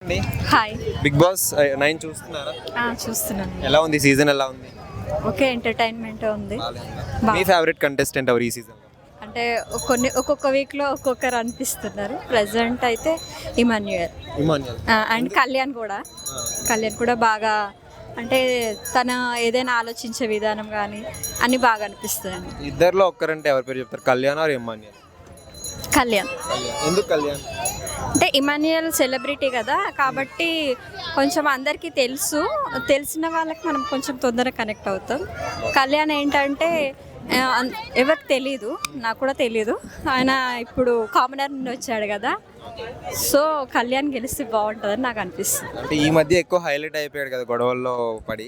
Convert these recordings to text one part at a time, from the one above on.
Hi. Big boss 9 చూస్తున్నారా? చూస్తున్నాను. ఎలా ఉంది సీజన్? ఎలా ఉంది? ఓకే, ఎంటర్టైన్మెంట్ ఉంది. మీ ఫేవరెట్ కంటెస్టెంట్ ఎవరు ఈ సీజన్? అంటే ఒక్కొక్క వీక్లో ఒక్కొక్కరు అనిపిస్తున్నారు. ప్రజెంట్ అయితే ఇమాన్యుయల్ అండ్ కళ్యాణ్ కూడా బాగా, అంటే తన ఏదైనా ఆలోచించే విధానం కానీ అన్ని బాగా అనిపిస్తుంది. ఇద్దరిలో ఒక్కరంటే ఎవరి పేరు చెప్తారు? కళ్యాణ్ ఆర్ ఇమాన్యుయల్? కళ్యాణ్. ఎందుకు కళ్యాణ్? అంటే ఇమాన్యుయల్ సెలబ్రిటీ కదా, కాబట్టి కొంచెం అందరికీ తెలిసిన వాళ్ళకి మనం కొంచెం తొందరగా కనెక్ట్ అవుతాం. కళ్యాణ్ ఏంటంటే ఎవరికి తెలీదు, నాకు కూడా తెలీదు. ఆయన ఇప్పుడు కామనర్ నుండి వచ్చాడు కదా, సో కళ్యాణ్ గెలిస్తే బాగుంటుందని నాకు అనిపిస్తుంది. అంటే ఈ మధ్య ఎక్కువ హైలైట్ అయిపోయాడు కదా గొడవల్లో పడి,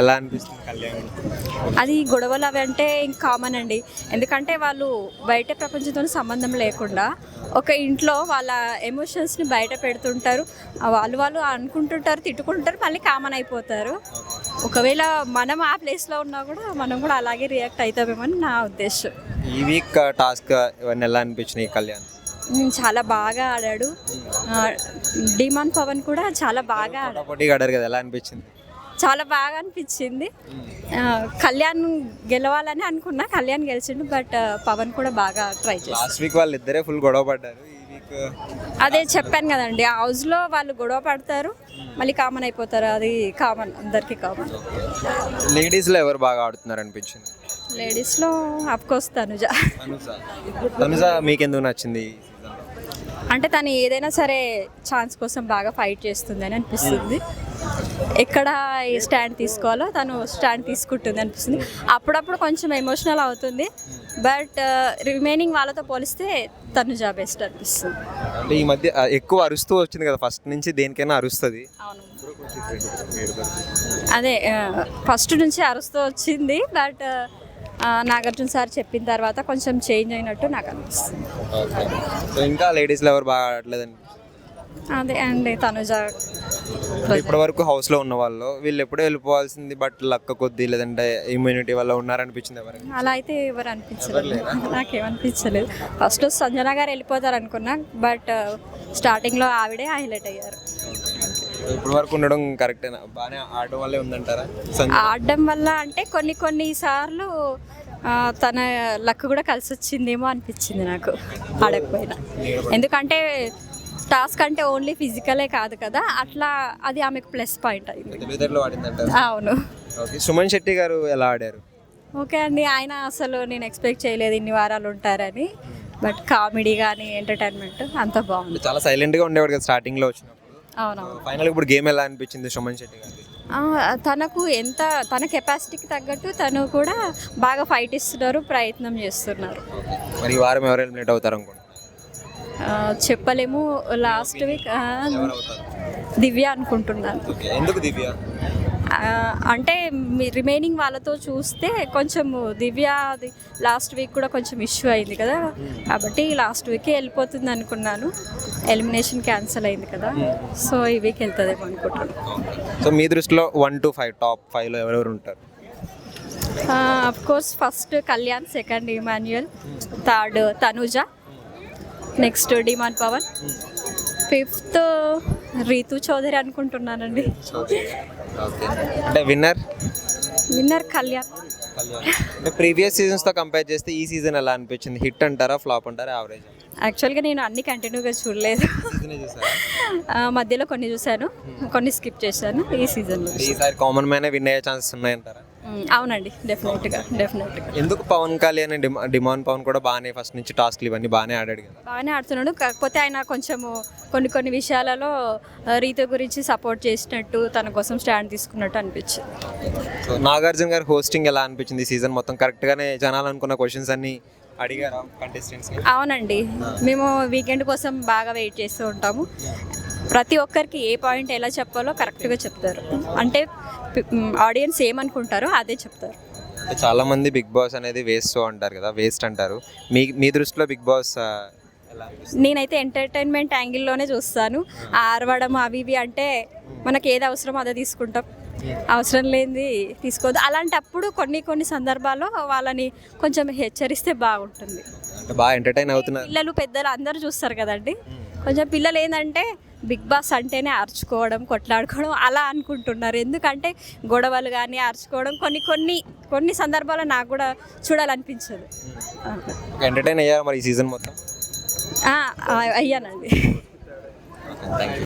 ఎలా అనిపిస్తుంది కళ్యాణ్? అది గొడవలు అవి అంటే ఇంక కామన్ అండి. ఎందుకంటే వాళ్ళు బయట ప్రపంచంతో సంబంధం లేకుండా ఒక ఇంట్లో వాళ్ళ ఎమోషన్స్ని బయట పెడుతుంటారు. వాళ్ళు అనుకుంటుంటారు, తిట్టుకుంటారు, మళ్ళీ కామన్ అయిపోతారు. ఒకవేళ మనం ఆ ప్లేస్లో ఉన్నా కూడా మనం కూడా అలాగే రియాక్ట్ అవుతామేమని నా ఉద్దేశం. ఈ వీక్ టాస్క్ ఇవన్నీ ఎలా అనిపించినాయి కళ్యాణ్? చాలా బాగా ఆడాడు. డిమాన్ పవన్ కూడా చాలా బాగా ఆడారు కదా, ఎలా అనిపించింది? చాలా బాగా అనిపించింది. కళ్యాణ్ గెలవాలని అనుకున్నా, కళ్యాణ్ గెలిచిండు. బట్ పవన్ కూడా బాగా ట్రై చేశారు. లాస్ట్ వీక్ వాళ్ళు ఇద్దరే ఫుల్ గొడవ పడ్డారు. ఈ వీక్ అదే చెప్పాను కదండి, హౌస్లో వాళ్ళు గొడవ పడతారు, మళ్ళీ కామన్ అయిపోతారు. అది కామన్, అందరికీ కామన్. లేడీస్లో ఎవరు బాగా ఆడుతున్నారు అనిపించింది? లేడీస్లో అఫ్కోర్స్ తనుజ. మీకెందుకు నచ్చింది? అంటే తను ఏదైనా సరే ఛాన్స్ కోసం బాగా ఫైట్ చేస్తుంది అని అనిపిస్తుంది. ఎక్కడ స్టాండ్ తీసుకోవాలో తను స్టాండ్ తీసుకుంటుంది అనిపిస్తుంది. అప్పుడప్పుడు కొంచెం ఎమోషనల్ అవుతుంది, బట్ రిమైనింగ్ వాళ్ళతో పోలిస్తే తనుజ బెస్ట్ అనిపిస్తుంది. అంటే ఈ మధ్య ఎక్కువ అరుస్తూ వచ్చింది కదా, ఫస్ట్ నుంచి దేనికైనా అరుస్తుంది. అవును, అదే ఫస్ట్ నుంచి అరుస్తూ వచ్చింది. బట్ నాగార్జున సార్ చెప్పిన తర్వాత కొంచెం చేంజ్ అయినట్టు నాకు అనిపిస్తుంది. ఇంకా లేడీస్లో ఎవరు బాగా ఆడలేదండి? అదే అండి, తనుజ. ఇప్పటి వరకు హౌస్లో ఉన్న వాళ్ళు వీళ్ళు ఎప్పుడూ వెళ్ళిపోవాల్సింది, బట్ లక్క కొద్దీ లేదంటే ఇమ్యూనిటీ వల్ల ఉన్నారనిపించింది ఎవరికి? అలా అయితే ఎవరు అనిపించలేదు, నాకేమనిపించలేదు. ఫస్ట్ సంజన గారు వెళ్ళిపోతారు అనుకున్నా, బట్ స్టార్టింగ్లో ఆవిడే హైలైట్ అయ్యారు. ఇప్పటి వరకు ఉండడం కరెక్టేనా? బాగానే ఆడడం వల్లే ఉందంటారా? ఆడడం వల్ల అంటే కొన్ని సార్లు తన లక్ కూడా కలిసి వచ్చిందేమో అనిపించింది నాకు, ఆడకపోయినా. ఎందుకంటే టాస్క్ అంటే ఓన్లీ ఫిజికలే కాదు కదా, అట్లా అది ఆమెకు ప్లస్ పాయింట్ అయింది. అవును. సుమన్ శెట్టి గారు ఎలా ఆడారు? ఓకే అండి, ఆయన అసలు నేను ఎక్స్పెక్ట్ చేయలేదు ఇన్ని వారాలు ఉంటారని. బట్ కామెడీ కానీ ఎంటర్టైన్మెంట్ అంతా బాగుంది. చాలా సైలెంట్గా ఉండేవాడు కదా స్టార్టింగ్లో వచ్చినప్పుడు. అవునవును. ఫైనల్ ఇప్పుడు గేమ్ ఎలా అనిపించింది సుమన్ శెట్టి గారికి? తన కెపాసిటీకి తగ్గట్టు తను కూడా బాగా ఫైట్ ఇస్తున్నారు, ప్రయత్నం చేస్తున్నారు. మరి ఈ వారం ఎవరు ఎలిమినేట్ అవుతారు అనుకుంటున్నారు? చెప్పలేము. లాస్ట్ వీక్ దివ్య అనుకుంటున్నాను. ఎందుకు దివ్య? అంటే రిమైనింగ్ వాళ్ళతో చూస్తే కొంచెం దివ్య లాస్ట్ వీక్ కూడా కొంచెం ఇష్యూ అయింది కదా, కాబట్టి లాస్ట్ వీకే వెళ్ళిపోతుంది అనుకున్నాను. ఎలిమినేషన్ క్యాన్సిల్ అయింది కదా, సో ఈ వీక్ వెళ్తుందేమో అనుకుంటున్నాను. సో మీ దృష్టిలో 1 to 5 టాప్ 5లో ఎవరెవరు ఉంటారు? Of course first Kalyan, second Emmanuel, third Tanuja, next demon Pavan, fifth Ritu Chowdary అనుకుంటున్నానండి. అంటే విన్నర్ కళ్యాణ్. అంటే ప్రీవియస్ సీజన్స్తో కంపేర్ చేస్తే ఈ సీజన్ ఎలా అనిపించింది? హిట్ అంటారా, ఫ్లాప్ అంటారా, యావరేజ్? యాక్చువల్గా నేను అన్ని కంటిన్యూగా చూడలేదు, మధ్యలో కొన్ని చూశాను, కొన్ని స్కిప్ చేశాను. ఈ సీజన్లో ఈసారి కామన్ మ్యాన్ విన్ అయ్యే ఛాన్సెస్ ఉన్నాయంటారా? అవునండి, డెఫినెట్గా. ఎందుకు? పవన్ కళ్యాణ్ డిమాండ్ పవన్ కూడా బాగానే ఫస్ట్ నుంచి టాస్క్లు ఇవన్నీ బాగానే ఆడాడు కదా. బాగానే ఆడుతున్నాడు, కాకపోతే ఆయన కొంచెము కొన్ని విషయాలలో రీతు గురించి సపోర్ట్ చేసినట్టు, తన కోసం స్టాండ్ తీసుకున్నట్టు అనిపించింది. సో నాగార్జున గారు హోస్టింగ్ ఎలా అనిపించింది? సీజన్ మొత్తం కరెక్ట్గానే జనాలు అనుకున్న క్వశ్చన్స్ అన్ని అడిగారా కంటెస్టెంట్స్? అవునండి, మేము వీకెండ్ కోసం బాగా వెయిట్ చేస్తూ ఉంటాము. ప్రతి ఒక్కరికి ఏ పాయింట్ ఎలా చెప్పాలో కరెక్ట్గా చెప్తారు. అంటే ఆడియన్స్ ఏమనుకుంటారో అదే చెప్తారు. చాలా మంది బిగ్ బాస్ అనేది వేస్ట్ అంటారు కదా, వేస్ట్ అంటారు. మీ దృష్టిలో బిగ్ బాస్ నేనైతే ఎంటర్టైన్మెంట్ యాంగిల్లోనే చూస్తాను. ఆరవడం అవి ఇవి అంటే మనకి ఏది అవసరమో అదే తీసుకుంటాం, అవసరం లేనిది తీసుకోవద్దు. అలాంటప్పుడు కొన్ని సందర్భాల్లో వాళ్ళని కొంచెం హెచ్చరిస్తే బాగుంటుంది. బాగా ఎంటర్టైన్ అవుతున్నారు పిల్లలు, పెద్దలు అందరూ చూస్తారు కదండి. కొంచెం పిల్లలు ఏంటంటే బిగ్ బాస్ అంటేనే అరుచుకోవడం కొట్లాడుకోవడం అలా అనుకుంటున్నారు. ఎందుకంటే గొడవలు కానీ అరుచుకోవడం కొన్ని సందర్భాల్లో నాకు కూడా చూడాలనిపించదు. ఎంటర్టైన్ అయ్యారా మరి ఈ సీజన్ మొత్తం? అయ్యానండి. Thank you.